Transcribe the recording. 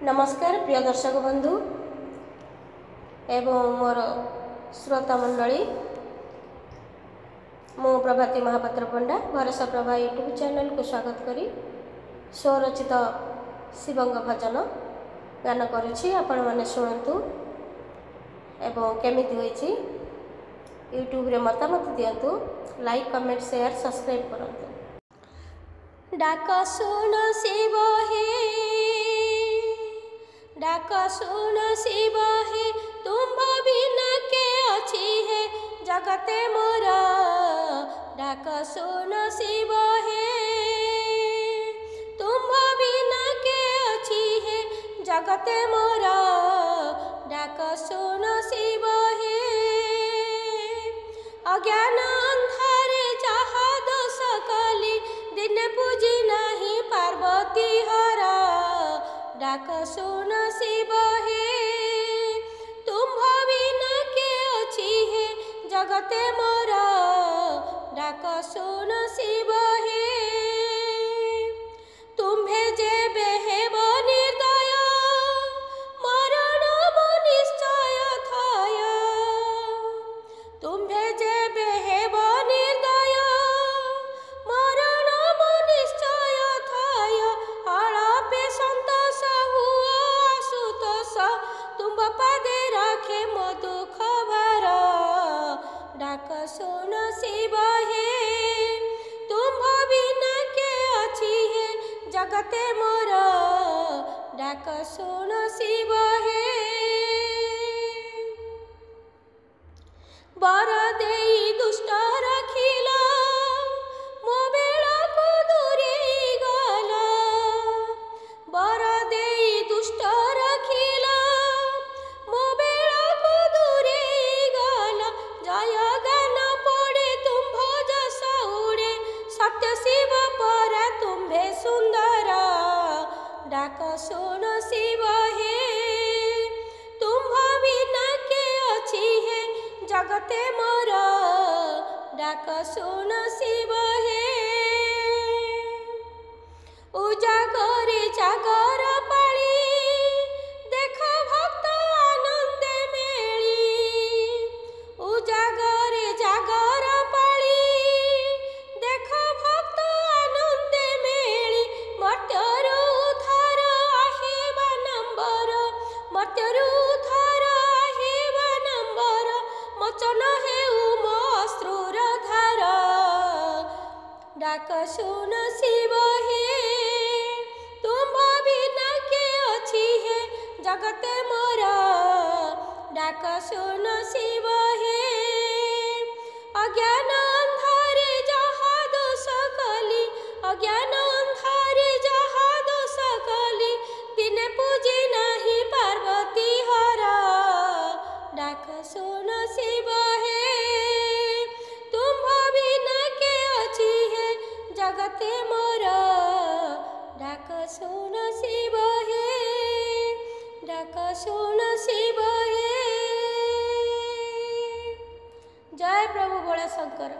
नमस्कार प्रिय दर्शक बंधु एवं मोर श्रोता मंडली मु प्रभाती महापात्र पंडा भरोसा प्रभा यूट्यूब चैनल को स्वागत करी स्वरचित शिवंग भजन गान करुछि आपण माने शुणंतु एवं केमिति होइछि यूट्यूब रे मतामत दियंतु लाइक कमेंट शेयर सब्सक्राइब करंतु। डाक सुन शिव हे डाक सुन शिव हे तुम बिना के अच्छी है जगते मोर। डाक सुन शिव हे तुम बिना के अच्छी है जगते मोर। डाक सुन शिव हे अज्ञान अंधारे जहा दोष कली दिन पूजी नहीं पार्वती हरा। डाक सुन शिव हे तुम बिना के अच्छी है जगते मोर। डाक सुन शिव हे तुम्हे जे बेहेब निर्दय मरण निश्चय थय। तुम्हे जे बेहेब निर्दय मरण निश्चय थय। अड़पे संतोष हुआ आशुतोष तुम पदे रखे मो दुख भर। डाक सुन शिव हे तुम बिना के अच्छी है जगते मोर। डाक सुन शिव हे बर देई दुष्ट रखिल मो बेला को दूरी गल। बर देई दुष्ट रखिल मो बेला को दूरी गल। जय गान पड़े तुम भोज सौड़े सत्य शिव पर तुम्भे सुंदर। डाक सुन शिव हे तुम बिना के अच्छी है जगते मोर। डाक सुन शिव हे उजागरे जागर पाली देख भक्त आनंदे मेली। उजागरे जागर पाली देख भक्त आनंदे मेली। मर्त्यरु उद्धार आहिबा नंबर मर्त्यरु उद्धार आहिबा नंबर मोचन हेउ मो अश्रुर धार। डाक सुन शिव हे तुम बिना के अच्छी है जगते मोर। डाक सुन शिव हे अज्ञान अंधारे जहा दोष कली अज्ञान अंधारे जहा दोष कली दिने पूजी नहीं पार्वती हरा। डाक सुन शिव हे तुम बिना के अच्छी है जगते मोर। डाक सुन शिव हे डाक सुन शिव हे। जय प्रभु बोला शंकर।